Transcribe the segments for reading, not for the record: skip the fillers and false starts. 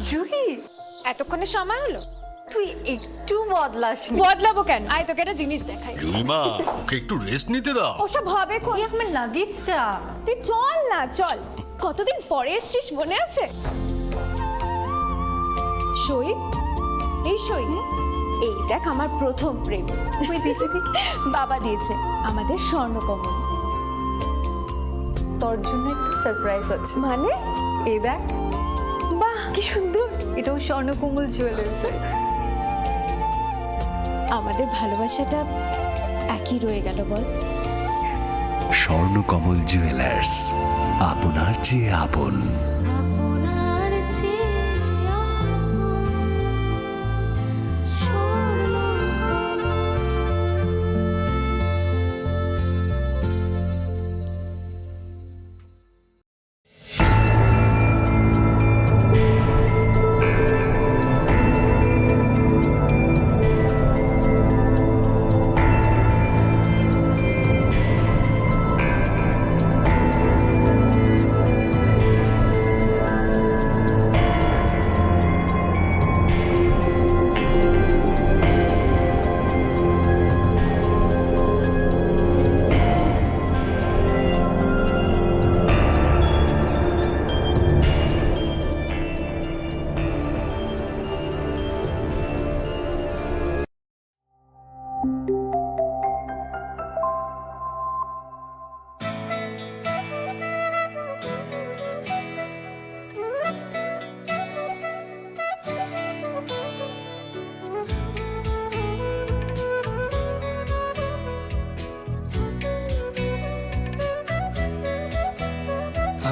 জুহি, এতক্ষণে সময় হলো? তুই একটু বদলাসনি। বদলাবো কেন? আয় তোকে একটা জিনিস দেখাই। জুলিমা, ওকে একটু রেস্ট নিতে দাও। ওসব হবে কোন? এই আমার লাগেজটা। তুই চল না, চল। কতদিন পরে এসছিস, মনে আছে? সই, এই সই, এই দেখ আমার প্রথম প্রেম। তুই দেখে দেখি। বাবা দিয়েছে, আমাদের স্বর্ণকমল। তোর জন্য একটা সারপ্রাইজ আছে। মানে? এই দেখ, বাহ কি সুন্দর। এটাও স্বর্ণকমল জুয়েলার্সের। আমাদের ভালোবাসাটা একই রয়ে গেল বল। স্বর্ণকমল জুয়েলার্স, আপনার চেয়ে আপন।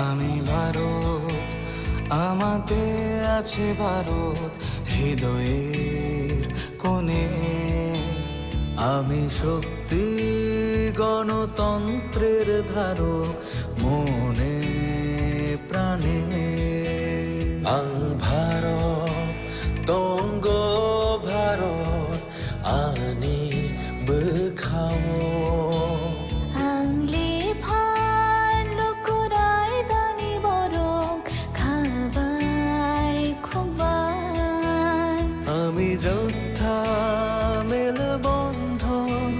আমি ভারত, আমাতে আছে ভারত হৃদয়ের কোণে। আমি শক্তি গণতন্ত্রের ধারক মনে প্রাণে। ভারত তঙ্গ ভারত আনি বেখাও। আমি যোদ্ধা মেল বন্ধন,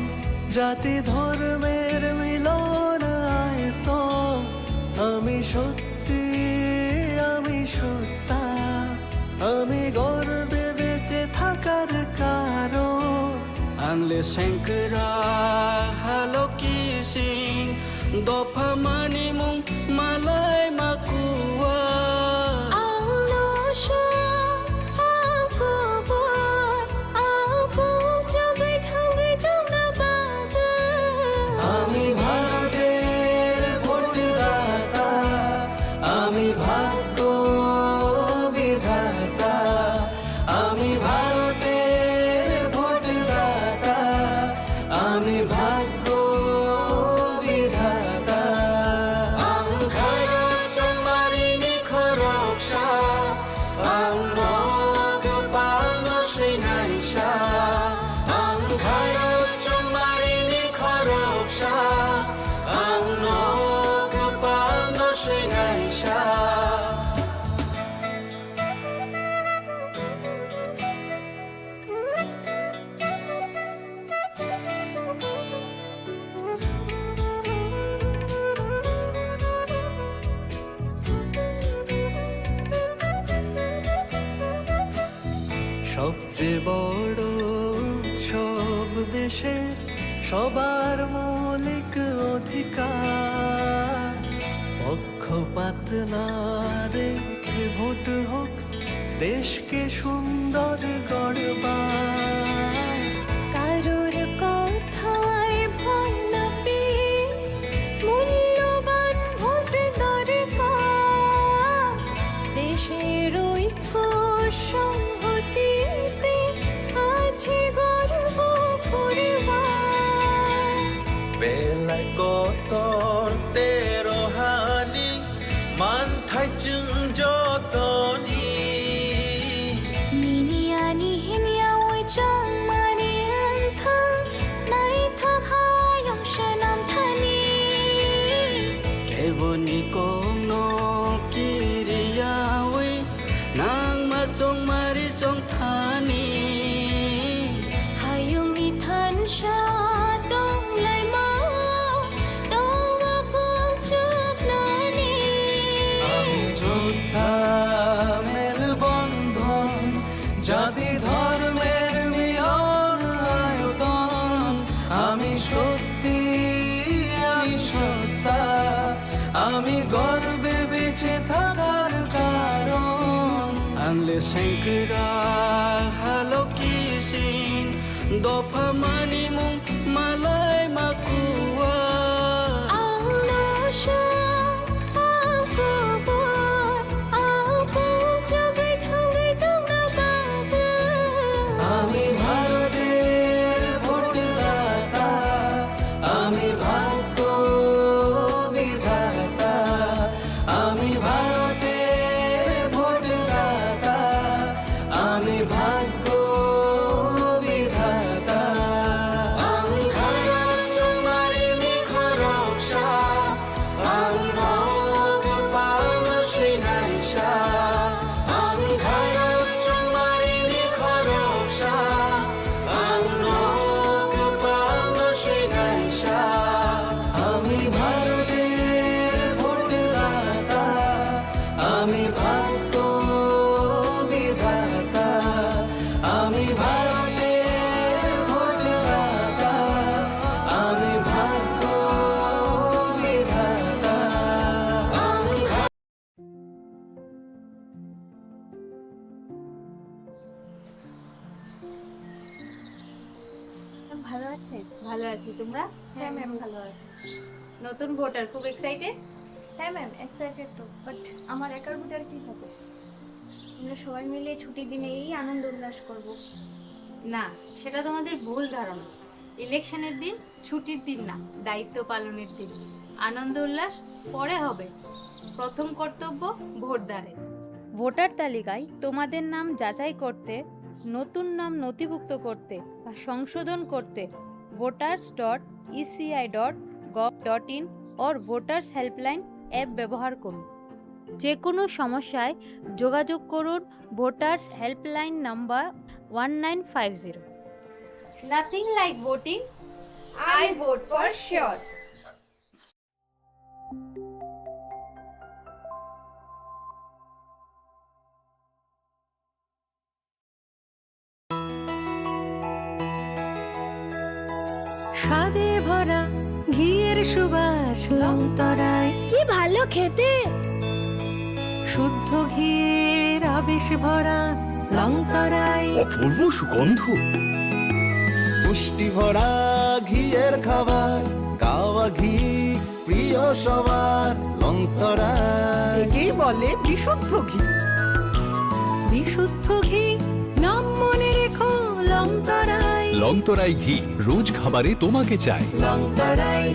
জাতি ধর্মের মিলন আয়তন। আমি সত্যি, আমি সত্তা, আমি গর্বে বেঁচে থাকার কারণ। আনলে শঙ্করা হ্যালো কি সিং, দফা মানি মুং মালাই মাকুয়া। আমি ভারতের ভোটদাতা, আমি ভাগ্য বিধাতা। আমি ভারতের ভোটদাতা, আমি ভাগ্য বিধাতা। ভারত চমারিনি খরকসা, আংনক পালন শ্রীনাইসা। ভারত চমারিনি খরকসা, আংনক পালন শ্রীনাইসা। সবচেয়ে বড় উৎসব দেশের, সবার মৌলিক অধিকার। পক্ষপাত না রেখে ভোট হোক, দেশকে সুন্দর গড়বার। কারোর কথায় ভয় না পেয়ে মূল্যবান ভোট দরকার। দেশের ঐক্য সংহতিতে আছে গর্ব করবার। বেলায় কতর তেরো হানি, মান থাইচুং যতনি। মিনিয়ানি হিনিয়া ওই চাং মানি আন্থাং, নাই থাক হায়ং শানাম থানি। কেবনি কোনো কিরিয়া ওই নাং Mari Chong Thani Hayung Than Sha Dong Lai Mau Dong Ga Kong Chuk Nani আমি যোদ্ধা মেল বন্ধন জাতি ধর্মের মিলন আয়তন আমি সত্যি আমি সত্তা আমি গর্বে বেঁচে থাকার কারণ আংলে শঙ্করা হ্যালো কিসিং দফা মানি মুং মালাই মাকুয়া Ang Lo Sha Ang Ko Boy Ang Kong Chuk Gai Thang Gai Dong Ga Ba Ga আমি ভারতের ভোটদাতা আমি ভাগ্য বিধাতা আমি ভারতের ভোটদাতা আমি ভাগ্য বিধাতা আমি ভারত তোমারি নিখর রক্ষা আমি ভোগ পাল শ্রীনাইশা আমি ভারত তোমারি নিখর রক্ষা আমি ভোগ পাল শ্রীনাইশা আমি ভারতের ভোটদাতা আমি ভাগ্য বিধাতা আমি ভারতের ভোটদাতা আমি ভাগ্য বিধাতা আমি ভালো আছে? ভালো আছি তোমরা? হ্যাঁ ম্যাম ভালো আছে। নতুন ভোটার খুব এক্সাইটেড? হ্যাঁ ম্যাম এক্সাইটেড তো, বাট আমার একার ভোটার কি হবে? আমরা সবাই মিলে ছুটির দিনে এই আনন্দ উল্লাস করব। না, সেটা তোমাদের ভুল ধারণা। ইলেকশনের দিন ছুটির দিন না, দায়িত্ব পালনের দিন। আনন্দ উল্লাস পরে হবে। প্রথম কর্তব্য ভোটদানের। ভোটার তালিকায় তোমাদের নাম যাচাই করতে, নতুন নাম নথিভুক্ত করতে বা সংশোধন করতে voters.eci.gov.in or voters helpline app ব্যবহার করুন। যে কোনো সমস্যায় যোগাযোগ করুন voters helpline number 1950। Nothing like voting, I vote for sure. স্বাদে ভরা ঘিয়ের সুবাস লংতরায় কি ভালো খেতে শুদ্ধ ঘিয়ের আবেশ ভরা লংতরায় অপূর্ব সুগন্ধ। পুষ্টি ভরা ঘিয়ের খাবার গাওয়া ঘি প্রিয় সবার লংতরা একেই বলে বিশুদ্ধ ঘি। বিশুদ্ধ ঘি নাম মনে রেখো লংতরায় লংতরাই ঘি রোজ খাবারে তোমাকে চাই। লংতরায়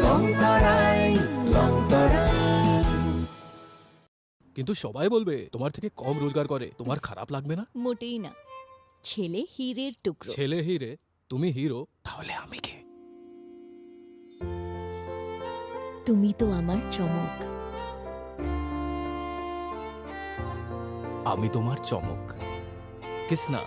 লংতরাই লংতরাই। কিন্তু সবাই বলবে তোমার থেকে কম রোজগার করে, তোমার খারাপ লাগবে না? মোটেই না। ছেলে হীরের টুকরো। ছেলে হিরে, তুমি হিরো। তাহলে আমি কে? তুমি তো আমার চমক। আমি তোমার চমক। Kisna?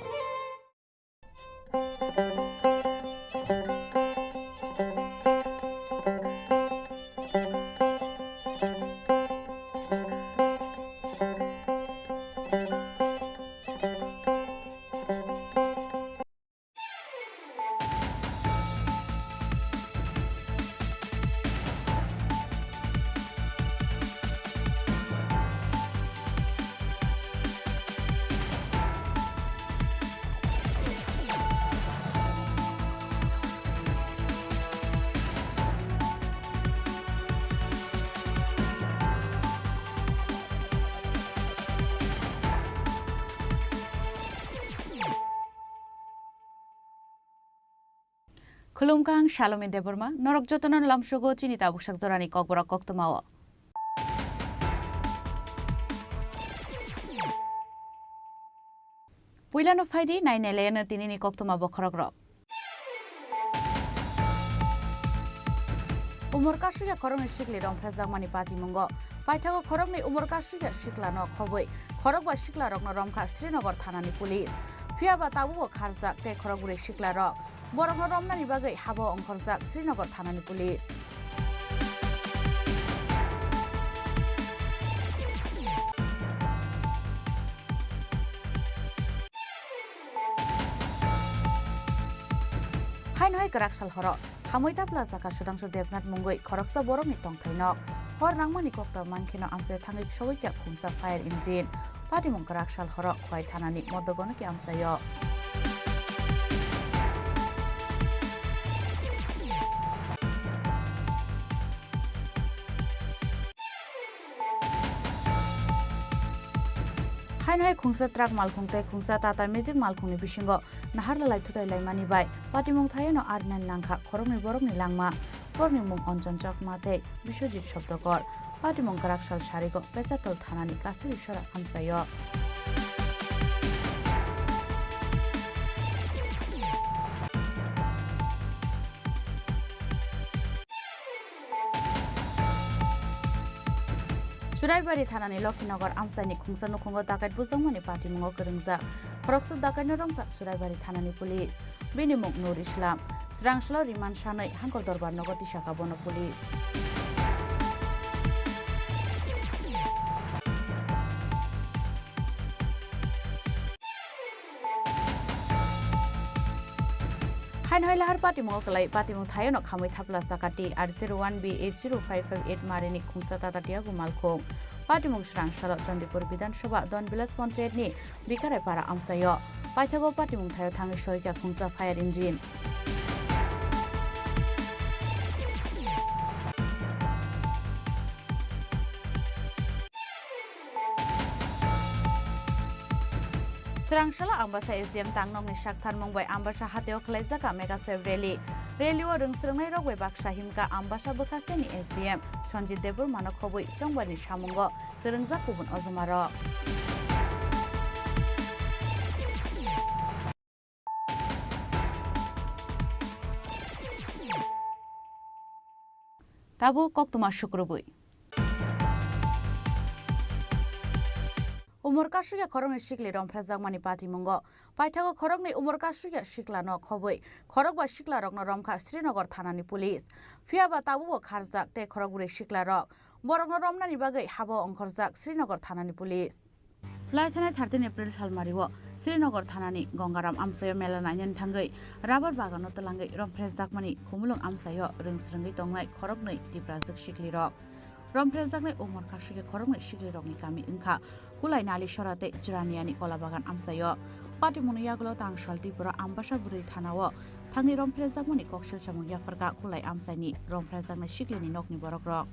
Khulumkang Shalome Deborma, Norok Jotonon Lamshogo Chinita Bushak Zorani Kokbora Koktomawa. Puilano Faidi, Nine Elena Tinini Koktoma Bokrogro. umur kasuya khorongni sikli romphajak patimungo paithago khorongni umur kasuya siklano khoboi khorok ba sikla rokno romkha Srinagar thanani police phiaba tabubo kharjak te khorogure sikla rok borokno romnani bagai habo ongkhorjak Srinagar thanani police Hainoi Karakshal horo hamoi tapla jaka sudangsu Devnath mungoi khoroksa borokni tongthainok hor nangmani kokta mankhino amse thangik sogoikya khungsa fire engine patimung Karakshal horo khwai thanani modogono ki amsayo Hainoi khungsa truck malkhungtai khungsa Tata Magic malkhungni bisingo naharlalai thutai laimani bai patimung thayeno arnan nangkha khorongni borokni langma borni mung Anjan Chakmate Biswajit Shabdakor patimung Karakshal sarigo Pechatol thanani kachari sora amsayo Suraibari thanani Lokinagar amsani khungsa nukhungo dakat bujangmani patimungo kwrungjak khoroksa dakat norongka Suraibari thanani police bini mung Nur Islam Srangslo Riman Sanai Hangkor Dorbar Nogoti Shaka Bono police Hainoi lahar patimung kalai patimung thayono khamoi thapla sakati R01B80558 marini khungsa Tata Tiago malkhung patimung Srangsalo Chandipur Bidhan Sabha Donbilas Panchayat ni Bikarai para amsayo paithago patimung thayo thangi soika khungsa fire engine Srangshala Ambasa SDM Tangnong ni Shakthan Mongbai Ambasa Hateo Khlaijaka Mega Save Rally Rally o rungsrungnai rok bai baksa himka Ambasa bokhaste ni SDM Sanjit Debur manok khoboi Chongbani samungo kwrungjak kubun ojomaro Tabu koktuma shukrubui Umur kasuya khorongni sikli romphajak patimungo paithago khorogni umur kasuya siklano khoboi khorok ba sikla rokno romkha Srinagar thanani police phiaba tabubo kharjak te khorogure sikla rok borokno romnani bagai habo ongkhorjak Srinagar thanani police Laithane 13 April salmariwo Srinagar thanani Gongaram amsayo mela nainyan thangai rabar bagano talangai romphajak khumulung amsayo rungsrungai tongnai khorognai tiprajak sikli rok romphrejaknai umur kasuya khorogni sikli rokni kami wngkha kulai nali sorate jiraniani kolabagan amsayo patimung yagulo tangshal tipura ambasa buri thanao thangni romphrejakmani koksil samung yafarka kulai amsaini romphrejaknai siklini nokni borok rok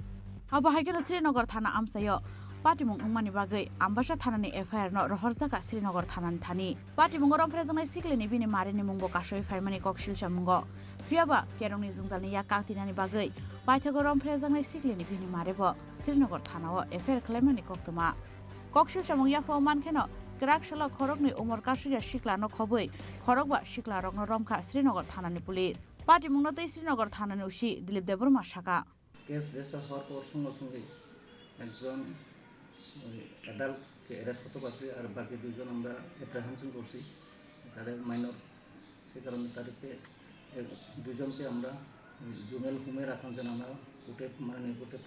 abo haigero Srinagar thana amsayo patimung ungmani bagai ambasa thanani FIR no rohorjaka Srinagar thanani thani patimung romphrejaknai siklini bini marini mungbo kasoi faimani koksil samungo phiaba kerongni jungjalni yakaktinani bagai paithago romphrejaknai siklini bini marebo Srinagar thanao FIR khlaimani koktuma koksil samung yafo mankheno Karakshal khorogni umur kasuya siklano khoboi khorokba sikla rokno romkha Srinagar thanani police patimung no tei Srinagar thanani usi Dilip Deburma shaka case register হওয়ার পর সঙ্গে সঙ্গে একজন অ্যাডাল্টকে arrest করতে পারছি আর বাকি দুজন আমরা অ্যাপ্রিহেনশন করছি তাদের মাইনর সে কারণে তাদেরকে দুজনকে আমরা জুমেল হোমে রাখার জন্য আমরা কোর্টে কোর্টে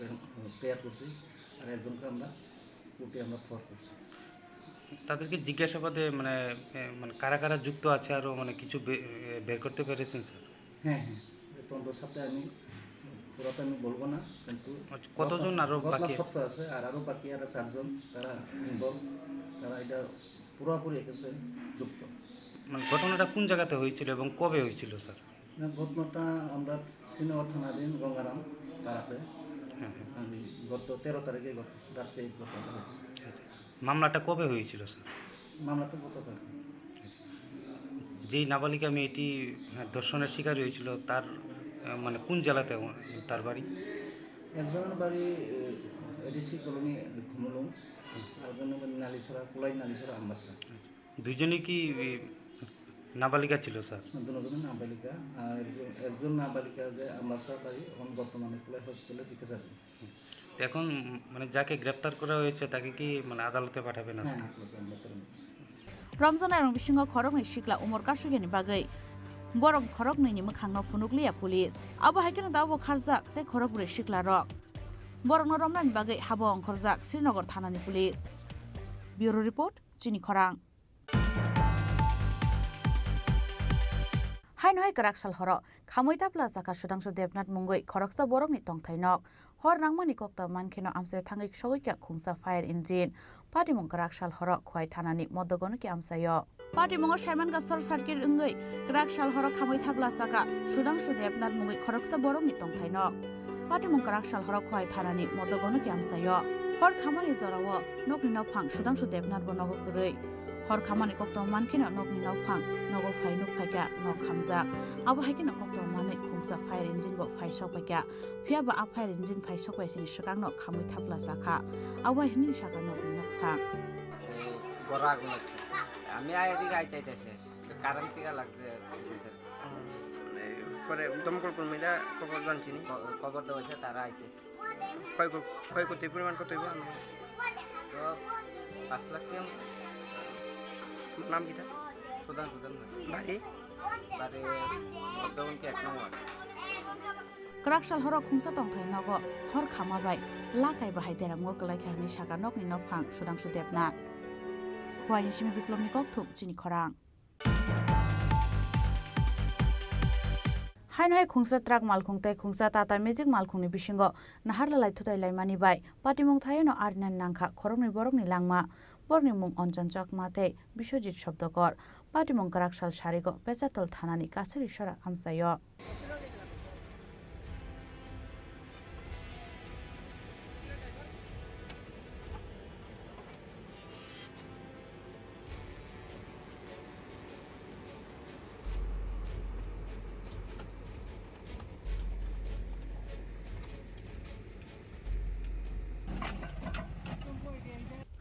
প্রেয়ার করছি আর একজনকে আমরা কোর্টে আমরা ফর করছি তাদেরকে জিজ্ঞাসাবাদে মানে কারা কারা যুক্ত আছে আরও কিছু বের করতে পেরেছেন স্যার হ্যাঁ হ্যাঁ তদন্ত সপ্তাহে আমি পুরোটা আমি বলবো না কিন্তু কতজন আরো বাকি সপ্তাহ আছে আর আরও বাকি আর 4জন তারা ইনভলভ তারা এটা পুরোপুরি এসে যুক্ত ঘটনাটা কোন জায়গাতে হয়েছিল এবং কবে হয়েছিল স্যার ঘটনাটা আমরা শ্রীনগর থানাধীন গঙ্গারাম পাড়াতে গত 13 তারিখে রাত্রে ঘটনা হয়েছে মামলাটা কবে হয়েছিল স্যার মামলাটা গতকাল যেই নাবালিকা মেয়েটি ধর্ষণের শিকার হয়েছিল তার কোন জেলাতে তার বাড়ি একজনের বাড়ি এডিসি কলোনি ঘুমলুং আর একজনের বাড়ি নালিছড়া কুলাই নালিছড়া আমবাসা দুইজনই কি নাবালিকা ছিল স্যার। দুজনের নাবালিকা, আর একজন নাবালিকা যে আমরা সরকারি এখন বর্তমানে ফুলাই হসপিটালে চিকিৎসা দিই। তো এখন মানে যাকে গ্রেপ্তার করা হয়েছে তাকে কি মানে আদালতে পাঠাবেন আজকে? रमजान आरो बिसिङाव खरगनि सिख्ला उमर कासुगेनि बागै बरम खरगनैनि मोखांनाव फुनुगलिया पुलिस आबो हायकेन दावो खारजाक ते खरगबुरै सिख्ला रक बरंनो रमनानि बागै हाबो अंखरजाक श्रीनगर थानानि पुलिस। ब्यूरो रिपोर्ट चिनि खरां। हाइनहाय गराकसाल हर खामै ताप्ला जाका सुदांसु देबनाथ मुंगै खरगसा बरंनि तंथाइनक हर नांमानि कक्ता मानखेनो आमसे थाङै सगैका खुंसा फायर इन्जिन पाटिमुं गराकसाल हर खहाय थानानि मदगनके आमसायो पाटिमुङाव साइमान गासर सार्किट इंगै गराकसाल हर खामै ताप्ला जाका सुदांसु देबनाथ मुंगै खरगसा बरंनि तंथाइनक पाटिमुं गराकसाल हर खहाय थानानि मदगनके आमसायो हर खामानि जरावो नकनि नावफां सुदांसु देबनाथ बनगो गरै हर खामानि कक्ता मानखेनो नकनि नावफां नगो फाइ नुफाइका नक खामजा आबो हायकेनो कक्ता मानै खुंसा फायर इन्जिन बो फाइ सपाइका फियाबो आ फायर इन्जिन फाइ सपाइसिनि सिगांनो खामै थाप्ला जाखा आबो हिनि साका नकनि नावफां বড় আগুন লাগছে। আমি এদিকে আইতে শেষ কারেন্ট টিকা লাগছে পরে দমকল কর্মীরা খবর জানছি খবর দেওয়া হয়েছে, তারা আইছে। ক্ষয়ক্ষতির পরিমাণ কত হইব? তো 5 লাখ টাকা। নাম কি তার? সুদান বাড়ি বাড়ি বর্ধমানকে 1 নম্বর। गराकसाल हर खुंसा तंथाइ नग हर खामाबाय लाकाय बाहाय देरामगो गलायखानि साका नकनि नावफां सुदांसु देबनाथ हवाइनि सिमी बिप्लबनि कक्थुम चिनि खरां। हाइनहाय खुंसा ट्राक मालखुंथाय खुंसा टाटा मेजिक मालखुंनि बिसिङाव नाहारलालाय थुथायलाय मानिबाय पाटिमुं थायनो आरिनानि नांखा खरगनि बरगनि लांमा बरनि मुं अञ्जन चकमाते बिश्वजित शब्दकर पाटिमुं गराकसाल सारिगो पेचातल थानानि काछारि सरा हामसायो।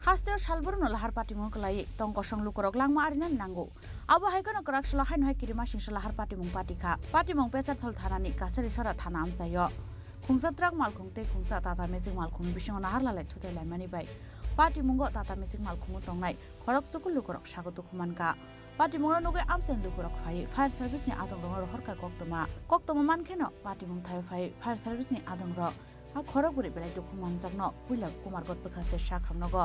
हास्तेव सालबरनो लाहार पाटिमुं कलाई तंकसं लुकरक लांमा आरिनानि नांगौ आबो हायकनो गराकसाल हाइनहाय किरिमा सिंसा लाहार पाटिमुं पाटिखा पाटिमुं पेचारथल थानानि काछारि सरा थाना आमसायो खुंसा ट्राक मालखुंते खुंसा टाटा मेजिक मालखुंनि बिसिङाव नाहारलालाय थुथायलाय मानिबाय पाटिमुंगो टाटा मेजिक मालखुंगो तंनाय खरग सुकुल लुकरक सागो दुखुमानका पाटिमुंगो नुगै आमसेन लुकरक फाय फायर सार्भिसनि आदं रंग हरका कक्तमा मानखेनो पाटिमुं थाय फाय फायर सार्भिसनि आदं र खरगबुरै बेलाय दुखुमान जगनो पुइला कुमार गटबखासे साखामनगो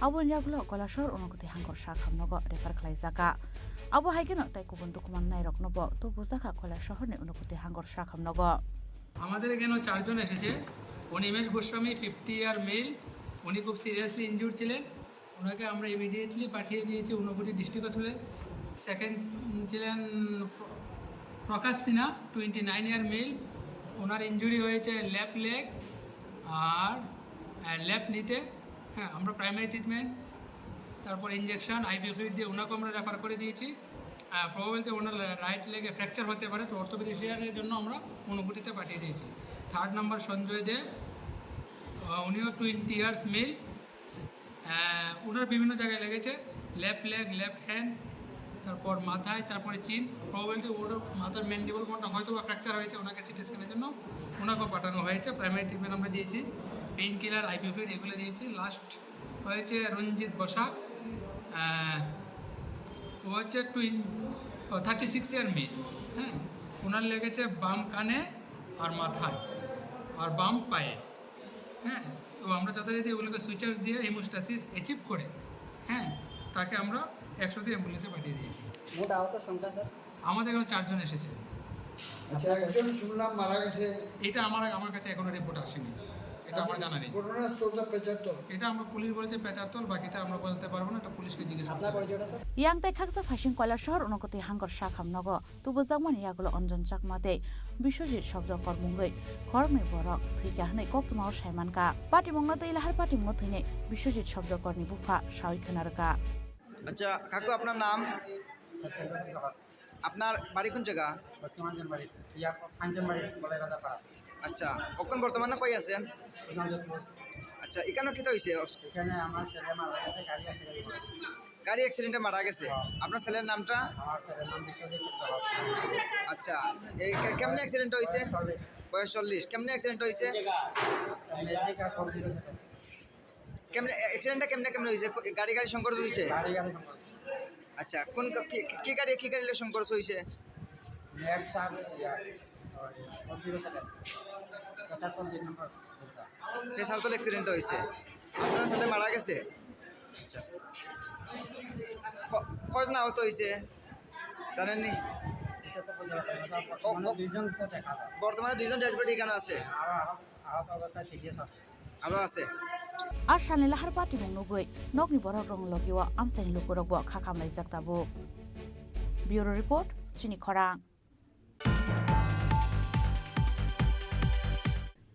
आबो यागुलो गलासर उनगते हांकर साखामनगो रेफार खालायजाका आबो हायकेनो ताइ गुबुन दुखुमान नायरकनबो तो बुजाका कला शहरनि उनगते हांकर साखामनगो। আমাদের এখানে 4 জন এসেছে। অনিমেষ গোস্বামী 50 ইয়ার মেল, উনি খুব সিরিয়াসলি ইনজুর্ড ছিলেন, ওনাকে আমরা ইমিডিয়েটলি পাঠিয়ে দিয়েছি ঊনকোটি ডিস্ট্রিক্ট হসপিটালে। সেকেন্ড ছিলেন প্রকাশ সিনহা 29 ইয়ার মেল, ওনার ইনজুরি হয়েছে লেফট লেগ আর লেফট নিতে। হ্যাঁ, আমরা প্রাইমারি ট্রিটমেন্ট তারপর ইঞ্জেকশন আইভি ফ্লুইড দিয়ে ওনাকে আমরা রেফার করে দিয়েছি। প্রবাবিলিটি ওনার রাইট লেগে ফ্র্যাকচার হতে পারে, তো অর্থোপেডিশিয়ানের জন্য আমরা ঊনকোটিতে পাঠিয়ে দিয়েছি। 3rd নাম্বার সঞ্জয় দে, উনিও 20 ইয়ার্স মেল, ওনার বিভিন্ন জায়গায় লেগেছে, লেফট লেগ, লেফট হ্যান্ড, তারপর মাথায়, তারপরে চিন। প্রবাবিলিটি ওর মাথার ম্যান্ডিবল কোনটা হয়তো বা ফ্র্যাকচার হয়েছে, ওনাকে সিটি স্ক্যানের জন্য ওনাকেও পাঠানো হয়েছে। প্রাইমারি ট্রিটমেন্ট আমরা দিয়েছি, পেইন কিলার, আইভি ফ্লুইড এগুলো দিয়েছি। লাস্ট হয়েছে রঞ্জিত বসাক, ও হচ্ছে 36 ইয়ার মেয়ে। হ্যাঁ, ওনার লেগেছে বাম কানে আর মাথায় আর বাম পায়ে। হ্যাঁ, তো আমরা যথারীতি ওগুলোকে সুইচার্স দিয়ে হিমোস্টাসিস অ্যাচিভ করে হ্যাঁ তাকে আমরা 100 অ্যাম্বুলেন্সে পাঠিয়ে দিয়েছি। মোট আহত সংখ্যা স্যার? আমাদের এখানে 4 জন এসেছে। আচ্ছা, একজন শুনলাম মারা গেছে। এটা আমার কাছে এখনো রিপোর্ট আসেনি, এটা আমার জানা নেই। ঘটনাস্থলটা পেচারতল, এটা আমরা পুলিশ বলেছে পেচারতল, বাকিটা আমরা বলতে পারবো না, এটা পুলিশকে জিজ্ঞেস করতে হবে। yang tai khaksa phasing koila shahar unokoti hangkor sakhamnogo tubujangmani yagulo anjan chakmate biশ্বজিৎ Shabdakar মুঙ্গৈ খরমে বরক থৈকা হनै কক্তমাও সাইমানকা পাটিমংনা তৈলাহার পাটিমং থৈনে বিশ্বজিৎ শব্দকরনি বুফা সাউইখনারকা। আচ্ছা কাকু, আপনার নাম? আপনার বাড়ি কোন জায়গা? আচ্ছা, কখন বর্তমানে কই আছেন? আচ্ছা, এখানে কি হইছে? এখানে আমার ছেলে মারা গেছে, গাড়ি অ্যাক্সিডেন্টে মারা গেছে আপনার ছেলের নামটা আচ্ছা এই কেমনে অ্যাক্সিডেন্ট হয়েছে বয়স 40 কেমনে অ্যাক্সিডেন্ট হয়েছে কেমনে অ্যাক্সিডেন্টটা কেমনে হয়েছে গাড়ি সংঘর্ষ হয়েছে আচ্ছা কোন কি গাড়ি সংঘর্ষ হয়েছে পেশারতল অ্যাক্সিডেন্ট হয়েছে আপনার ছেলে মারা গেছে আচ্ছা কজন আহত হয়েছে জানেননি বর্তমানে 2জন ডেড বডি কেন আছে আরো আছে Asalni lahar pati mong nugui nokni borok rong logiwa amsani lukurok bo khakamlai jaktabu. Bureau report Chini Khorang.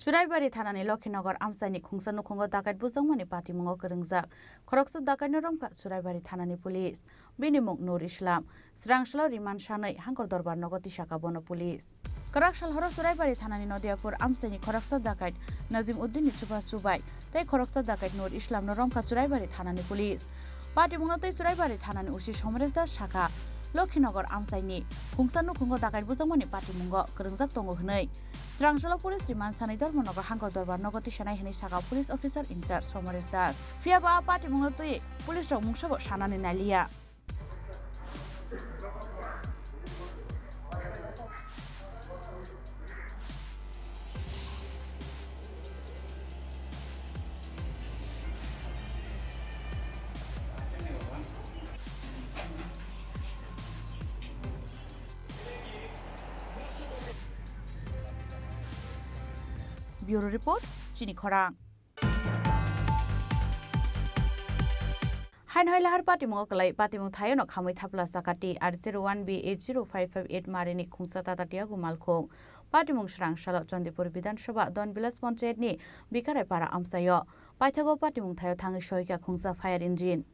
Churaibari thanani Lokhinagar amsani khungsanu khungo dakat bujangmani pati mungo keringjak khoroksa dakat romka Churaibari thanani police bini mung Nur Islam srangshalo riman shanai hangkor dorbar nogoti shaka bono police Karakshal horo Churaibari thanani Nodiapur amsani khoroksa dakat Nazim Uddin ni chuba chubai tei khoroksa dakat Nur Islam no romka Churaibari thanani police pati mungo tei Churaibari thanani usi Somres Das shaka Lokhinagar amsaini khungsanu khungo dakat bujangmani pati mungo keringjak tongo hnai Srangshalo police riman sanai dormonogar hangkor dorbar nogoti shanai hini saka police officer in charge Somres Das fiaba pati mungo tei police rok mungsabo shanani nalia Bureau report Chini Khorang. Hain lahar pati mungo kalai pati mung thayo no khamui thapla sakati R01B80558 marini khungsa tata tia gumalkhong pati mung srangshalo Chandipur Bidhan Sabha Donbilas Panchayat ni bikarai para amsayo paithago pati mung thayo thangi soika khungsa fire engine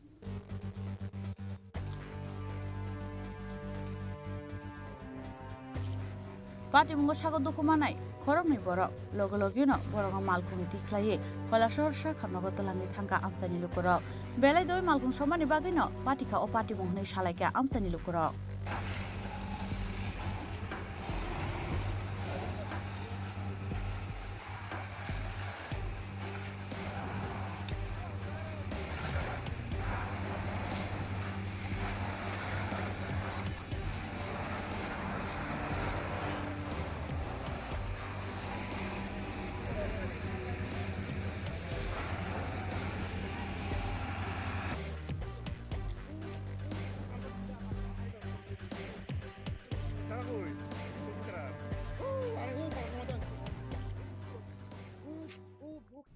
Pati mungo sago dukumanai khorokni borok logologino borok malkhung tiklai Koilashahar Shakhar Nagar Talangi thangka amsani lukurok belai doi malkhung somani bagino patika o pati mungnei salaika amsani lukurok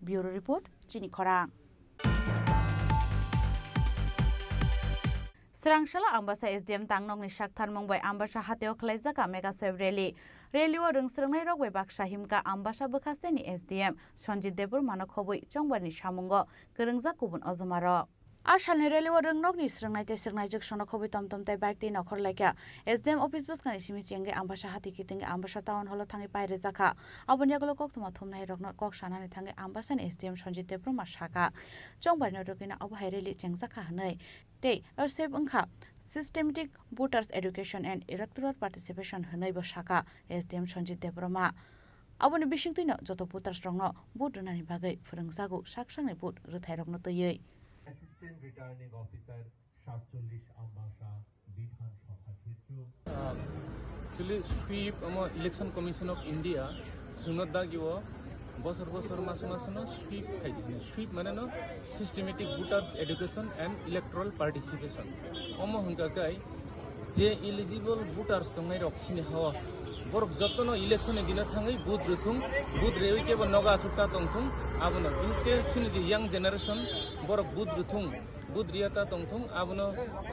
Bureau report Chini Khorang. Srangshala Ambasa SDM Tangnok ni Shakthan Mumbai Ambasa Hateo Khlaijaka Mega Save Rally o Rungsrungnai Rok Baksa Himka Ambasa Bkhasteni SDM Sonjit Debur Manokhobui Chongbarni Shamungo Keringjak Kubun Ozomaro Asalni rally o Rungnokni Srungnai te Srungnai Jok Sonokhobui Tomtom tai bike te nokhor laika SDM office buskani simi chenge Ambasa Hati Kitinge Ambasa Town Hall thangi paire jaka aboni aglo koktoma thumnai rokno kok sanani thangi Ambasa ni SDM Sonjit Debur Mashaka Chongbarni Rokina Obhai rally chengjaka hanai tei save ungkha Systematic Voters Education and Electoral Participation hanai bo shaka SDM Sonjit Debroma aboni bisingtino joto voters rokno vote runani bagai phurungjago saksangai vote ruthai rokno toyei Assistant Returning Officer 47 Ambasa Bidhan Sabha Kshetro Actually sweep Election Commission of India sunodagio bosor masano sweep maneno Systematic Voters Education and Electoral Participation omo hungkakai je eligible voters tongai roksini hawa borok jotono election e dina thangai booth ruthung booth rewi ke noga sutta tongthung abono biske sini young generation borok booth ruthung booth riata tongthung abono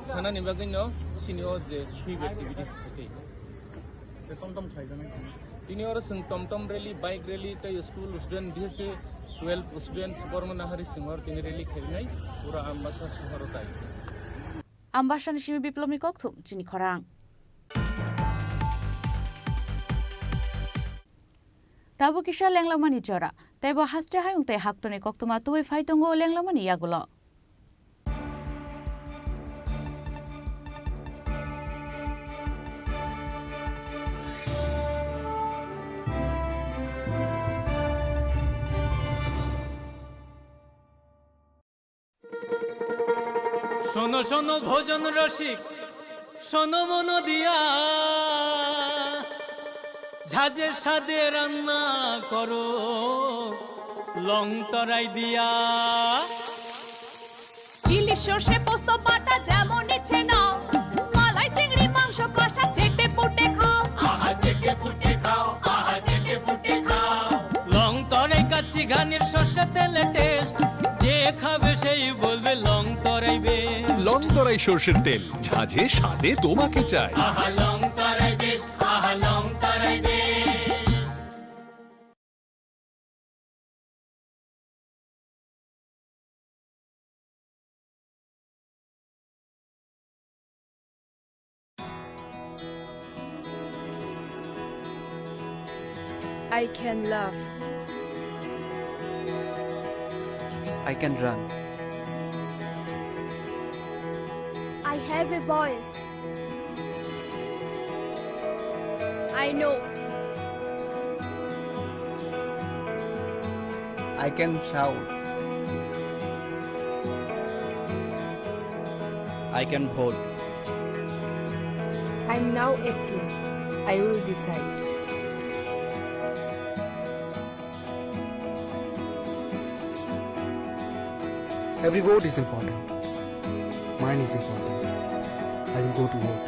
sanani bagino sinio je sweep activities thei tomtom khaijana ini ora sung tomtom rally bike rally tai school student biske 12 students bormanahari singor tini rally khelnai pura Ambasa shahorotai Ambasa ni simi biplomni kokthum Chini Khorang Tabu kisha lenglamani jora taibo hastre hayung te haktoni koktuma tuwi faitongo lenglamani yagulo শোনো শোনো ভোজন রসিক শোনো মন দিয়া ঝাঁঝের স্বাদে রান্না করো লং তরাই দিয়া ইলিশ সর্ষে পোস্ত বাটা যেমন ইচ্ছে নাও মালাই চিংড়ি মাংস কষা চেটে পুটে খাও আহা চেটে পুটে খাও আহা চেটে পুটে খাও লং তরাই কাচ্চি ঘানির সর্ষে তেলে টেস্ট যে খাবে সেই বলবে লং তরাই বেশ লং তরাই সর্ষের তেল ঝাঁঝে স্বাদে তোমাকে চাই আহা লং তরাই বেশ আহা লং তরাই বেশ I can love. I can run. I have a voice. I know. I can shout. I can vote. I'm now acting. I will decide. Every vote is important. Mine is important. I will go to vote.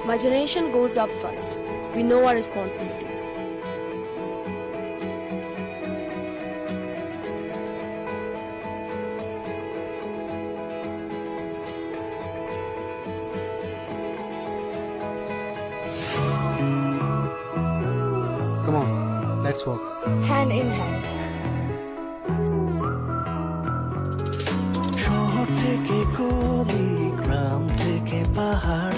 My generation goes up first. We know our responsibilities. Come on, let's walk. Hand in hand. শহর থেকে গলি গ্রাম থেকে পাহাড়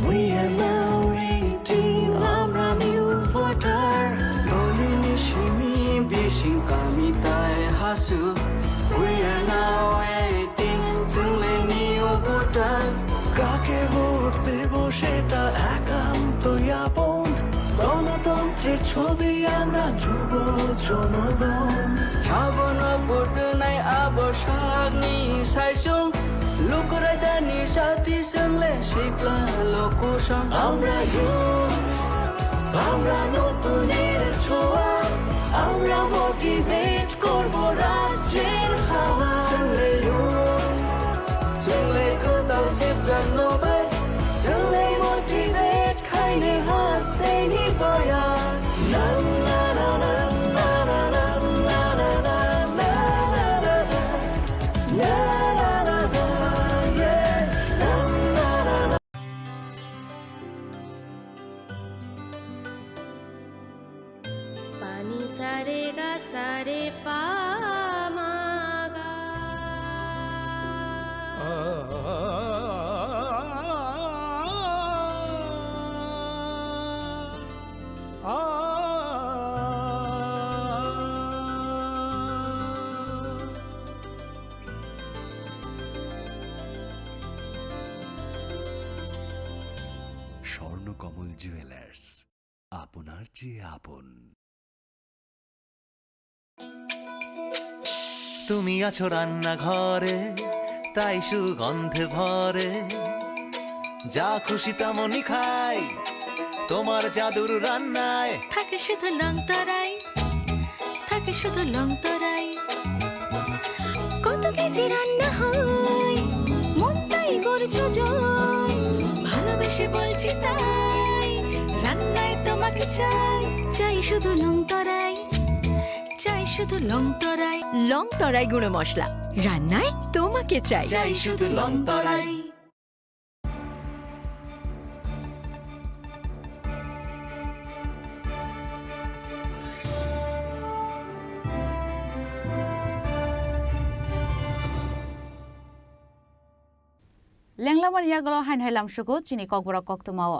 We are now 18 আমরা new voter গলি নিশিনি বেশি কামিতায় Hasu We are now 18 চলে new voter কাকে ভোট দেব সেটা একান্তই আপন গণতন্ত্রের ছবি আমরা যুব জনগণ সাবন ভোট নাই আবসাগ নি সাইসুং লুকুরাই দানি সাথী সঙ্গে শিখলা লোকুসং আমরা youth, আমরা নতুনের ছোঁয়া আমরা মোটিভেট করব রাজ্যের হাওয়া চলে চলে কোথাও ফিরতাম নবাই চলে মোটিভেট খাইলে হাসতে নিবয়া না না না না না না না না না না না না না না না yeah na na na na पानी सारे गा सारे पा मा गा স্বর্ণকমল জুয়েলার্স আপনার চেয়ে আপন। তুমি আছো রান্নাঘরে তাই সুগন্ধে ভরে যা খুশি তেমনই খাই তোমার জাদুর রান্নায় থাকে শুধু লং তরাই থাকে শুধু লং তরাই কত কেজি রান্না হয় মন তাই করছো জয় ভালোবেসে বলছি তাই রান্নায় তোমাকে চাই চাই শুধু লং তরাই চাই শুধু লং তরাই লং তরাই গুঁড়ো মশলা রান্নায় তোমাকে চাই চাই শুধু লং তরাই। লেংলামার ইয়াগল হাইন হাইলাম সুগো চিনি ককবরক কক্তমাও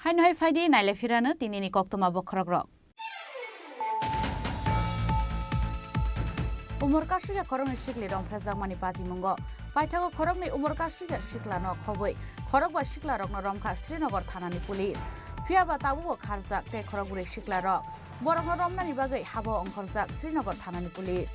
হাইন হাই ফাইদি নাইলে ফিরানো তিনিনি কক্তমা বখরক rock umur kasuya khorokni sikli romphajak mani patimung paithago khorokni umur kasuya siklano khoboi khorok ba sikla rokno romkha Srinagar thanani police phiaba tabubo kharjak tei khorokguri sikla rok borokno romnani bagai habo ongkhorjak Srinagar thanani police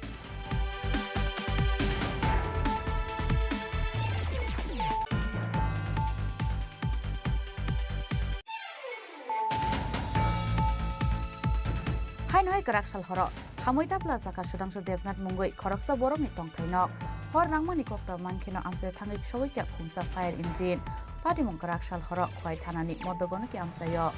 Hainhoi Karakshal horo hamoi tapla jaka Sudhangshu Devnath mungoi khoroksa borokni tongthainok hor nangmani kokta mankhino amse thangi sogoikya khungsa fire engine patimung Karakshal horo khwai thanani modogono ki amsayo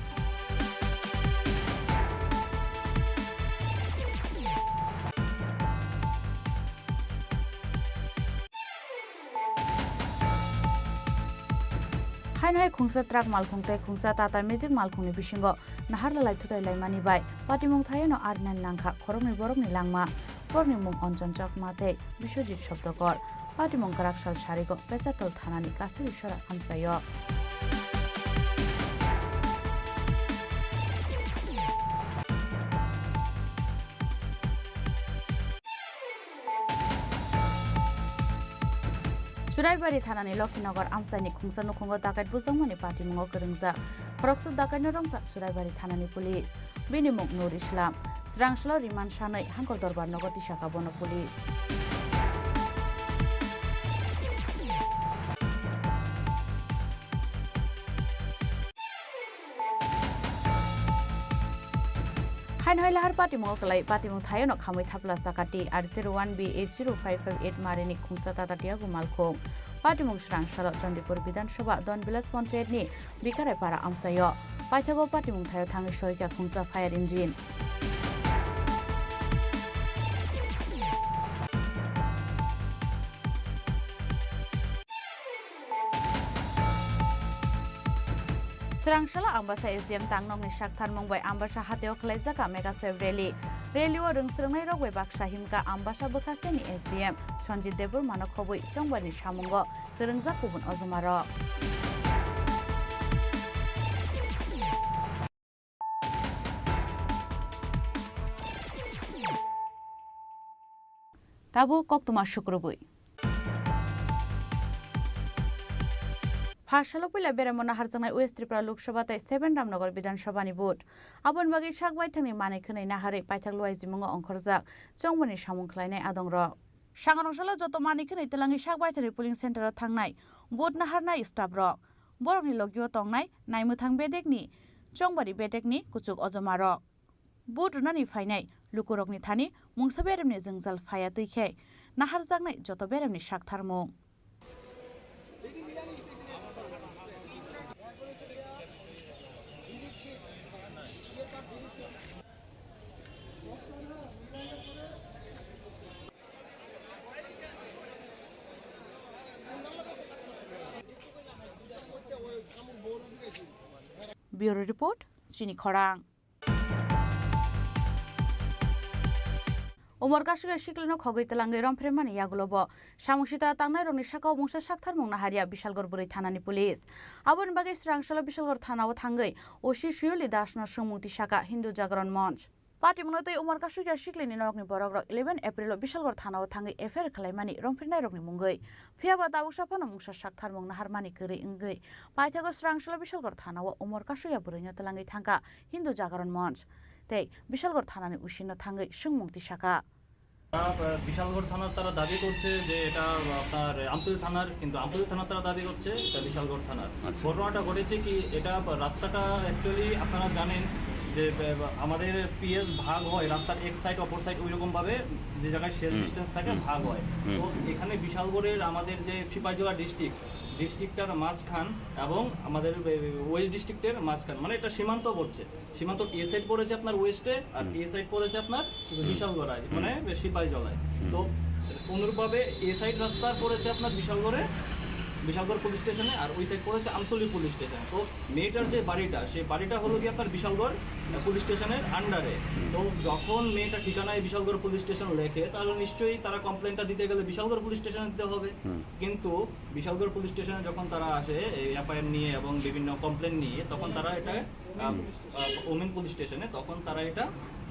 Hainhoi khungsa truck malkhung tei khungsa Tata Magic malkhungni bisingo naharlalai thutai laimani bai patimung thayano arnan nangkha khorokni borokni langma borni mung Anjan Chakma tei Biswajit Shabdakar patimung Karakshal sarigo Pechatol thanani kachuri sora amsayo Suraibari thanani Lokinagar amsaini khungsa nukhungo dakat bujangmani patimungo kwrungjak khoroksa dakatni romkha Suraibari thanani police bini mung Nur Islam Srangslo Riman Sanai Hangkor Dorbar Nogati Shaka Bono police Hainhoi lahar patimung kelai patimung thayano khamoi thapla sakati R01B80558 marini khungsa Tata Tiago malkhung patimung Srangsalo Chandipur Bidhan Sabha Donbilas Panchayat ni Bikarai para amsayo paithago patimung thayo thangi soika khungsa fire engine Srangshala Ambasa SDM Tangnokni Shakthar Mungbai Ambasa Hateo Khlaijaka Mega Save Rally Rally o rungsrungnai rokbai Baksa Himka Ambasa Bkhasteni SDM Sanjit Debur Manok Khoboi Chongbani Samungo Kwrungjak kubun ojomaro Tabu Koktuma Shukrubui Phashalo pila beramona harjangnai West Tripura Lok Sabha tei 7 Ramnagar Bidhan Sabha ni vote abon bagi sakbai thangni manai khwnai nahare paithak luai jimungo ongkhorjak chongmani samung khlainai adongrok sangarongsala joto manai khwnai telangi sakbai thani polling center o thangnai vote naharnai staff rok borokni logio tongnai naimuthang bedekni chongbari bedekni kuchuk ojomarok vote runani phainai lukurokni thani mungsa beramni jwngjal phaya tuikhai naharjaknai joto beramni saktharmung Bureau Report, Sini Khorang. Umar Kasuya Shiklano Khogoi Telangai Rompremani Yagulobo, Samushita Tangnai Roni Shaka Mungsa Shakhtar Mungna Haria Bishalgor Buri Thanani Police. Abon Bagi Srangshala Bishalgor Thana o Thangai, Oshi Shuyuli Dashna Sumukti Shaka Hindu Jagaran Monch. Party Munotei Umar Kasuya Shiklini Nokni Borok 11 April Bishalgor Thana o Thangai Affair Kalaimani Romprenai Rokni Mungai. Phiaba Tabusapana Mungsa Shakhtar Mungna Harmani Kuri Ingai. Paithago Srangshala Bishalgor Thana o Umar Kasuya Burinya Telangai Thangka Hindu Jagaran Monch. Tei Bishalgor Thanani Ushino Thangai Sungmukti Shaka. Bishalgarh থানার তারা দাবি করছে যে এটা আপনার আমতলী থানার কিন্তু আমতলী থানার তারা দাবি করছে এটা বিশালগড় থানার ঘটনাটা ঘটেছে কি এটা রাস্তাটা অ্যাকচুয়ালি আপনারা জানেন যে আমাদের পিএস ভাগ হয় রাস্তার এক সাইড অপর সাইড ওইরকম ভাবে যে জায়গায় শেষ ডিস্টেন্স থাকে ভাগ হয় তো এখানে বিশালগড়ের আমাদের যে সিপাহীজলা ডিস্ট্রিক্টটার মাঝখান এবং আমাদের ওয়েস্ট ডিস্ট্রিক্টের মাঝখান মানে এটা সীমান্ত পড়ছে সীমান্ত এ সাইড পড়েছে আপনার ওয়েস্টে আর এ সাইড পড়েছে আপনার বিশালগড়ায় মানে সিপাহীজলায় তো অনুরূপভাবে এ সাইড রাস্তা পড়েছে আপনার বিশালগড় পুলিশ স্টেশনে আর ওই সাইড পড়েছে আমতলী পুলিশ স্টেশন তো মেয়েটার যে বাড়িটা সেই বাড়িটা হলো কি আপনার বিশালগড় পুলিশ স্টেশনের আন্ডারে তো যখন মেয়েটা ঠিকানায় বিশালগড় পুলিশ স্টেশন লেখে তাহলে নিশ্চয়ই তারা কমপ্লেনটা দিতে গেলে বিশালগড় পুলিশ স্টেশনে দিতে হবে কিন্তু বিশালগড় পুলিশ স্টেশনে যখন তারা আসে এফআইআর নিয়ে এবং বিভিন্ন কমপ্লেন নিয়ে, তখন তারা এটা ওমেন পুলিশ স্টেশনে, তখন তারা এটা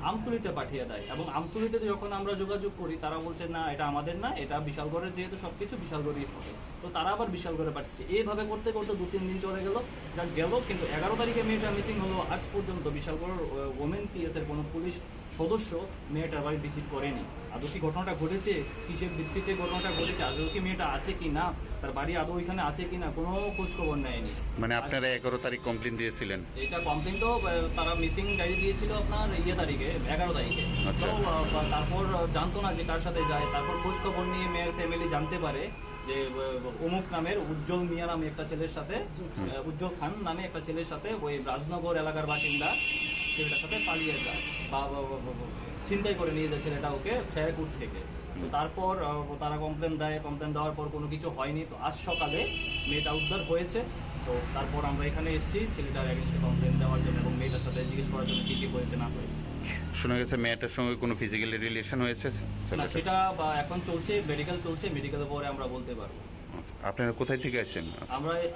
আমতলিতে পাঠিয়ে দেয়। এবং আমতলিতে যখন আমরা যোগাযোগ করি, তারা বলছে না এটা আমাদের না, এটা বিশালগড়ের, যেহেতু সবকিছু বিশালগড়ই হবে। তো তারা আবার বিশালগড়ে পাঠিয়েছে। এইভাবে করতে করতে 2-3 দিন চলে গেল, যা গেল। কিন্তু 11 তারিখে মেয়েটা মিসিং হলো। আজ পর্যন্ত বিশালগড় ওমেন পিএস এর কোনো পুলিশ সদস্য মেয়েটার বাড়ি ভিজিট করেনি। আদৌ কি ঘটনাটা ঘটেছে, কিসের ভিত্তিতে ঘটনাটা ঘটেছে, আদৌ কি মেয়েটা আছে কি না, তার বাড়ি আদৌ ওইখানে আছে কি না, কোনো খোঁজ খবর নেয়নি। মানে আপনারা 11 তারিখ কমপ্লেন দিয়েছিলেন? এটা কমপ্লেন তো তারা মিসিং ডায়েরি দিয়েছিল আপনার 11 তারিখে। তো তারপর জানতো না যে কার সাথে যায়। তারপর খোঁজ খবর নিয়ে মেয়ের ফ্যামিলি জানতে পারে যে অমুক নামের উজ্জ্বল মিয়া নামে একটা ছেলের সাথে, উজ্জ্বল খান নামে একটা ছেলের সাথে ওই রাজনগর এলাকার বাসিন্দা ছেলেটার সাথে পালিয়ে যায় বা ছিনতাই করে নিয়ে যায় ছেলেটা ওকে ফেরকুট থেকে। তো তারপর তারা কমপ্লেন দেয়। কমপ্লেন দেওয়ার পর কোনো কিছু হয়নি। তো আজ সকালে মেয়েটা উদ্ধার হয়েছে। তো তারপর আমরা এখানে এসেছি ছেলেটার এগেইনস্টে কমপ্লেন দেওয়ার জন্য এবং মেয়েটার সাথে জিজ্ঞেস করার জন্য কি কি হয়েছে না হয়েছে। শোনা গেছে মেয়েটার সঙ্গে কোনো ফিজিক্যালি রিলেশন হয়েছে? না, সেটা এখন চলছে, মেডিকেল চলছে, মেডিকেলের পরে আমরা বলতে পারবো। আপনারা কোথায় থেকে আসছেন?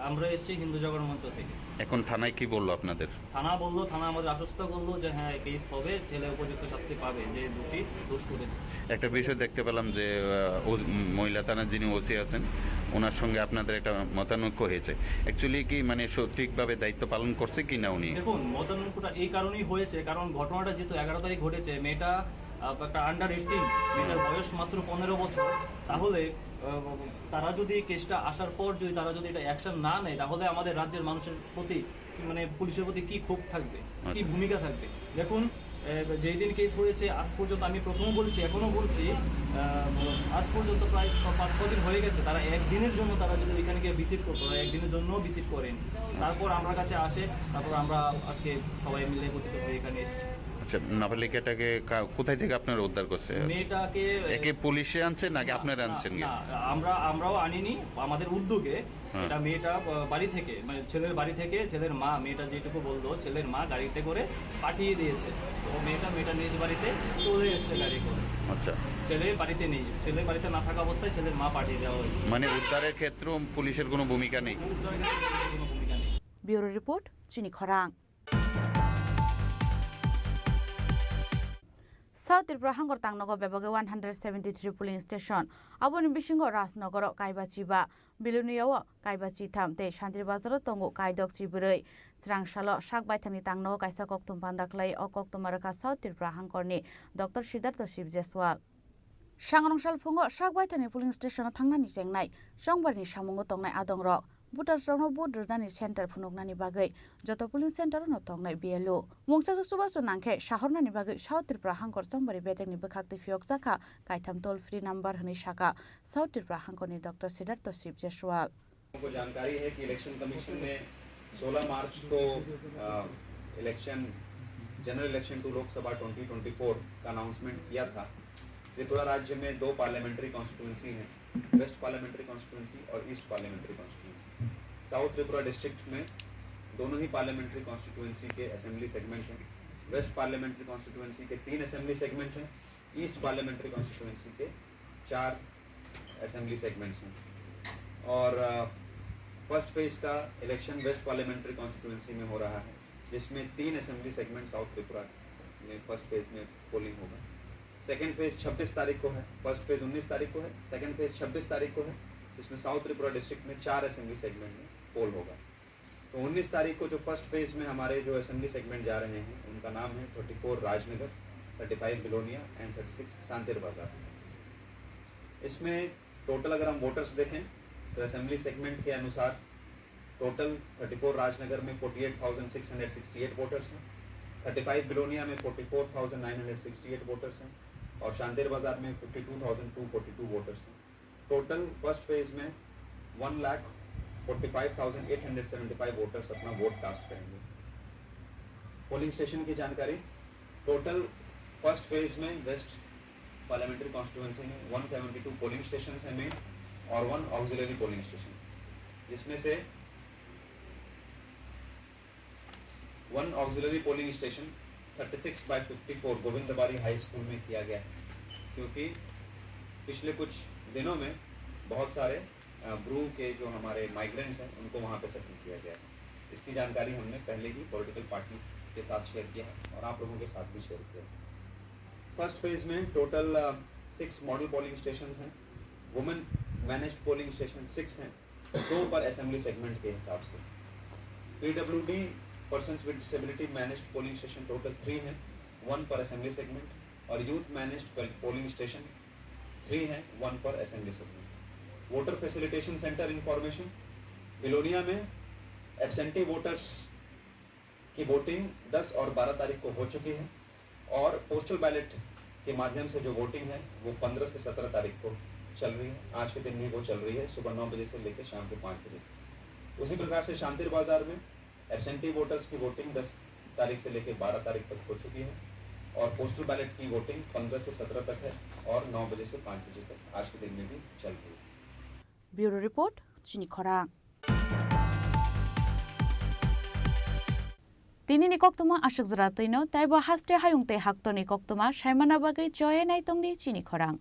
আমরা এসেছি হিন্দু জাগরণ মঞ্চ থেকে। এখন থানায় কি বললো আপনাদের? থানা আমাদের আশ্বস্ত করলো যে হ্যাঁ কেস হবে, ছেলে উপযুক্ত শাস্তি পাবে, যে দোষী দোষ করেছে। একটা বিষয় দেখতে পেলাম যে মহিলা থানার যিনি ওসি আছেন, ওনার সঙ্গে আপনাদের একটা মতানৈক্য হয়েছে। অ্যাকচুয়ালি কি মানে সঠিকভাবে দায়িত্ব পালন করছে কি না উনি? দেখুন, মতানৈক্যটা এই কারণেই হয়েছে, কারণ ঘটনাটা যেহেতু 11 তারিখ ঘটেছে, মেয়েটা একটা আন্ডার 18, মেয়েটার বয়স মাত্র 15 বছর। তাহলে তারা যদি কেসটা আসার পর যদি তারা যদি এটা অ্যাকশন না নেয়, তাহলে আমাদের রাজ্যের মানুষের প্রতি মানে পুলিশের প্রতি কি ক্ষোভ থাকবে, কি ভূমিকা থাকবে। দেখুন, যেই দিন কেস হয়েছে আজ পর্যন্ত, আমি প্রথমও বলছি এখনো বলছি, আজ পর্যন্ত প্রায় 5-6 দিন হয়ে গেছে। তারা একদিনের জন্য তারা যদি এখানে গিয়ে ভিজিট করতো, তারা একদিনের জন্য ভিজিট করেন। তারপর আমরা কাছে আসে, তারপর আমরা আজকে সবাই মিলে গঠিত হয়ে এখানে এসেছি। আচ্ছা, নাবালিকাটাকে কোথায় থেকে আপনারা উদ্ধার করছে? মেয়েটাকে একে পুলিশে আনছেন নাকি আপনারা আনছেন? আমরাও আনিনি, আমাদের উদ্যোগে। এটা মেয়েটা বাড়ি থেকে, মানে ছেলের বাড়ি থেকে, ছেলের মা, মেয়েটা যেটুকু বললো, ছেলের মা গাড়িতে করে পাঠিয়ে দিয়েছে। তো মেয়েটা নিজ বাড়িতে চলে এসছে গাড়ি করে। আচ্ছা, ছেলে বাড়িতে নেই, ছেলে বাড়িতে না থাকা অবস্থায় ছেলের মা পাঠিয়ে দেওয়া হয়েছে। মানে উদ্ধারের ক্ষেত্রে পুলিশের কোনো ভূমিকা নেই? ব্যুরো রিপোর্ট, চিনি খরাং। সাউথ ত্রিপুরা হাঙ্গর তাংনগর বিভাগে 173 পুলিং স্টেশন আবনি বিসিংহ রাজনগর কাইবাচিবা বিলুনিয়াও কাইবাচিথাম তে শান্তি বাজার তঙ্গু কাইদক চিবুरै স্রাংসাল সাকবাইথানি তাংনগ কাইसा কক্তুম पान्दाख्लाय अ कक्तुमारका साउथ त्रिपुरा हांगरनि डॉक्टर सिद्धार्थ शिव जयसवाल सांग्रांसाल फुंगो साकबाइथानि पुलिं स्टेशनाव थांनानि जेंनाय संबारनि सामुंगो तंनाय आदंरक बुटारस्रावनो बुट रोदानि सेन्टार फुनुगनानि बागै जत पुलिं सेन्टारावनो तंनाय बिएलओ मुंसाजो सुबासो नांखे साहरनानि बागै साउथ त्रिपुरा हांगर चंबारि बेटेकनि बखाक्ति फियक जाखा काइथाम टोल फ्री नम्बर हनि शाखा साउथ त्रिपुरा हांगरनि डॉक्टर सिद्धार्थ शिव जयसवाल को जानकारी है कि इलेक्शन कमीशन ने 16 मार्च को election general election to Lok Sabha 2024 का अनाउंसमेंट किया था। त्रिपुरा राज्य में 2 पार्लियामेंट्री कॉन्स्टिट्यूंसी हैं, वेस्ट पार्लियामेंट्री कॉन्स्टिट्यूंसी और east parliamentary constituency. South Tripura district में दोनों ही पार्लियामेंट्री कॉन्स्टिट्यूंसी के असेंबली सेगमेंट हैं। वेस्ट पार्लियामेंट्री कॉन्स्टिट्यूंसी के 3 असेंबली सेगमेंट हैं। ईस्ट पार्लियामेंट्री कॉन्स्टिट्यूंसी के 4 असेंबली सेगमेंट्स हैं। और फर्स्ट फेज का इलेक्शन वेस्ट पार्लियामेंट्री कॉन्स्टिट्यूंसी में हो रहा है, जिसमें 3 असेंबली सेगमेंट साउथ त्रिपुरा में फर्स्ट फेज में पोलिंग होगा। सेकेंड फेज 26 तारीख को है, फर्स्ट फेज 19 तारीख को है, सेकेंड फेज 26 तारीख को है, जिसमें साउथ त्रिपुरा डिस्ट्रिक्ट में 4 असेंबली सेगमेंट में पोल होगा। तो 19 तारीख को जो फर्स्ट फेज में हमारे जो असेंबली सेगमेंट जा रहे हैं, उनका नाम है 34 राजनगर, 35 बिलोनिया एंड 36 सांतेर बाजार। इसमें टोटल अगर हम वोटर्स देखें तो असेंबली सेगमेंट के अनुसार टोटल 34 राजनगर में 48,668 वोटर्स हैं, 35 बिलोनिया में 44,968 वोटर्स हैं और शांतिर बाजार में 52,242 वोटर्स हैं। टोटल फर्स्ट फेज में 1,45,875 वोटर्स अपना वोट कास्ट करेंगे। पोलिंग स्टेशन की जानकारी, टोटल फर्स्ट फेज में वेस्ट पार्लियामेंट्री कॉन्स्टिट्यूंसी में 172 पोलिंग स्टेशन हैं मेन और 1 ऑक्सिलरी पोलिंग स्टेशन, जिसमें से 1 auxiliary polling station 36/54 Govindbari high school में किया गया है, क्योंकि पिछले कुछ दिनों में बहुत सारे ब्रू के जो हमारे माइग्रेंट्स हैं उनको वहाँ पे सेटल किया गया है। इसकी जानकारी हमने पहले ही पॉलिटिकल पार्टीज के साथ शेयर किया है और आप लोगों के साथ भी शेयर किया है। फर्स्ट फेज में टोटल 6 मॉडल पोलिंग स्टेशन हैं, वुमेन मैनेज्ड पोलिंग स्टेशन 6 हैं, 2 पर असेंबली सेगमेंट के हिसाब से। PWD persons with disability managed polling station total 3 हैं, 1 पर असेंबली सेगमेंट, और यूथ मैनेज्ड पोलिंग स्टेशन 3 हैं, 1 पर assembly segment. Voter facilitation centre information, Belonia में एब्सेंटी वोटर्स की वोटिंग 10 और 12 तारीख को हो चुकी है, और पोस्टल बैलेट के माध्यम से जो वोटिंग है वो 15 से 17 तारीख को चल रही है। आज के दिन भी वो चल रही है, सुबह 9 बजे से लेकर शाम के 5 बजे। उसी प्रकार से शांतिर बाजार में एब्सेंटी वोटर्स की वोटिंग 10 तारीख से लेकर 12 तारीख तक हो चुकी है, और पोस्टल बैलेट की वोटिंग 15 से 17 तक है और 9 बजे से 5 बजे तक आज के दिन में भी चल रही है। ब्यूरो रिपोर्ट चिनी खरां। Tini ni koktuma ashuk zratino taibo haste hayungte haktoni koktuma shaimana bagai joye naitongni chini khorang.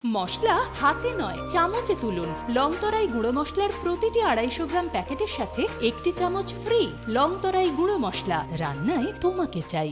মশলা হাতে নয় চামচে তুলুন। লংতরাই গুঁড়ো মশলার প্রতিটি 250 গ্রাম প্যাকেটের সাথে 1টি চামচ ফ্রি। লংতরাই গুঁড়ো মশলা, রান্নায় তোমাকে চাই।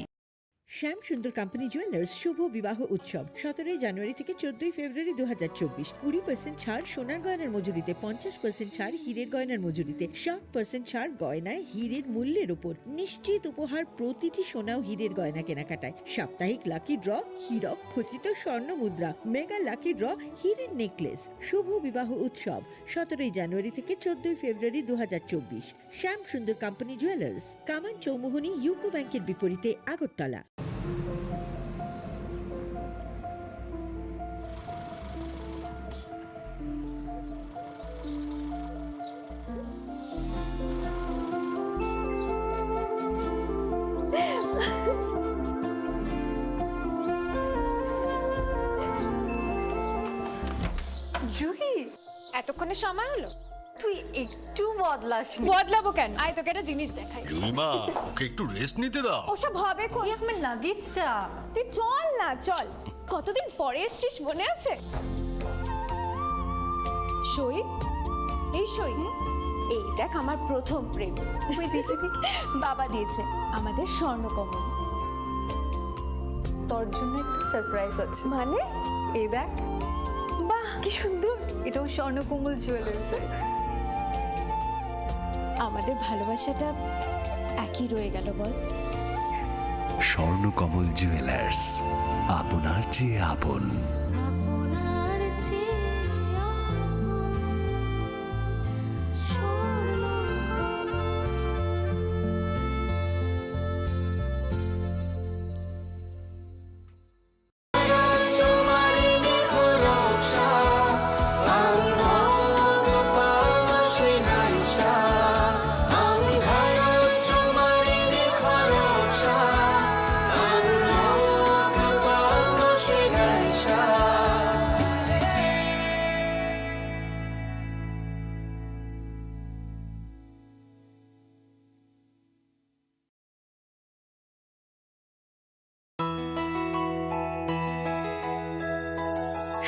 শ্যাম সুন্দর কোম্পানি জুয়েলার্স শুভ বিবাহ উৎসব 17 জানুয়ারি থেকে 14 ফেব্রুয়ারি 2024। 20% ছাড় সোনার গয়নার মজুরিতে, 50% ছাড় হীরের গয়নার মজুরিতে, 60% ছাড় গয়নায় হীরের মূল্যের উপর, নিশ্চিত উপহার প্রতিটি সোনা ও হীরের গয়না কেনাকাটায়, সাপ্তাহিক লাকি ড্র, হীরক খচিত স্বর্ণ মুদ্রা, মেগা লাকি ড্র, হীরের নেকলেস। শুভ বিবাহ উৎসব 17 জানুয়ারি থেকে 14 ফেব্রুয়ারি 2024। শ্যাম সুন্দর কোম্পানি জুয়েলার্স, কামান চৌমুহনী ইউকো ব্যাংকের বিপরীতে, আগরতলা। জুহি, এতক্ষণে সময় হলো? তুই একটু বদলাসনি। বদলাবো কেন? আয় তোকে একটা জিনিস দেখাই। জুইমা, ওকে একটু রেস্ট নিতে দাও। ওসব হবে কই? আমার লাগেজটা। তুই চল না, চল। কতদিন পরে এসেছিস, মনে আছে? সই, এই সই, এই দেখ আমার প্রথম প্রেম। তুই দেখে দেখে বাবা দিয়েছে আমাদের স্বর্ণকমল। তোর জন্য একটা সারপ্রাইজ আছে। মানে? এই দেখ। বাহ, কি সুন্দর। এটাও স্বর্ণকমল জুয়েলার্সের। আমাদের ভালোবাসাটা একই রয়ে গেল বল। স্বর্ণকমল জুয়েলার্স, আপনার চেয়ে আপন।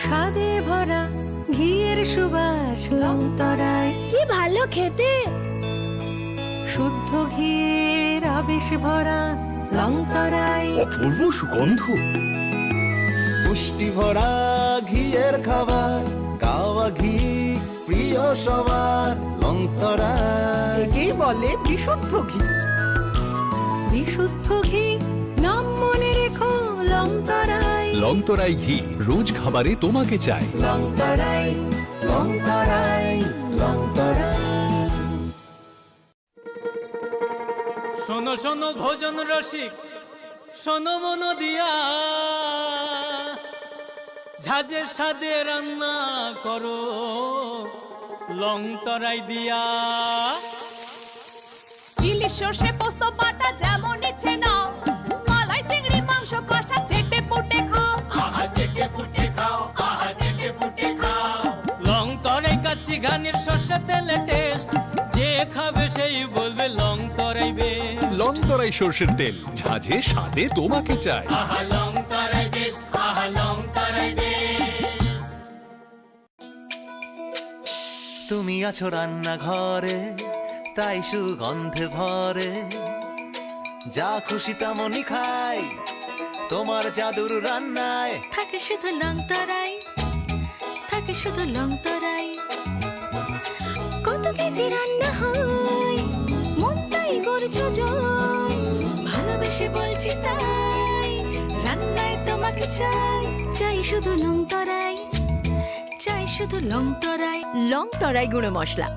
স্বাদে ভরা ঘিয়ের সুবাস লংতরায়, কি ভালো খেতে। শুদ্ধ ঘিয়ের আবেশ ভরা লংতরায়, অপূর্ব সুগন্ধ। পুষ্টি ভরা ঘিয়ের খাবার, গাওয়া ঘি প্রিয় সবার, লংতরা একেই বলে বিশুদ্ধ ঘি। বিশুদ্ধ ঘি নাম মনে রেখো, লংতরায়। লংতরাই ঘি রোজ খাবারে তোমাকে চাই। লংতরায়, লংতরায়, লংতরায়। শোনো শোনো ভোজন রসিক, শোনো মন দিয়া, ঝাঁঝের স্বাদে রান্না করো লং তরাই দিয়া। ইলিশ সর্ষে পোস্ত বাটা যেমন ইচ্ছে নাও, মালাই চিংড়ি মাংস কষা চেটে পুটে খাও। আহা চেটে পুটে খাও, আহা চেটে পুটে খাও। লং তরাই কাচ্চি ঘানির সর্ষে তেলে টেস্ট, যে খাবে সেই বলবে লং তরাই বেশ। লং তরাই সর্ষের তেল, ঝাঁঝে স্বাদে তোমাকে চাই। আহা লং তরাই বেশ, আহা লং তরাই বেশ। তুমি আছো রান্নাঘরে, তাই সুগন্ধে ভরে, যা খুশি তেমনই খাই তোমার জাদুর রান্নায়। থাকে শুধু লং তরাই, থাকে শুধু লং তরাই। কত কেজি রান্না হয়, মন তাই করছো জয়। ভালোবেসে বলছি তাই, রান্নায় তোমাকে চাই। চাই শুধু লং তরাই, চাই শুধু লং তরাই। লং তরাই গুঁড়ো মশলা।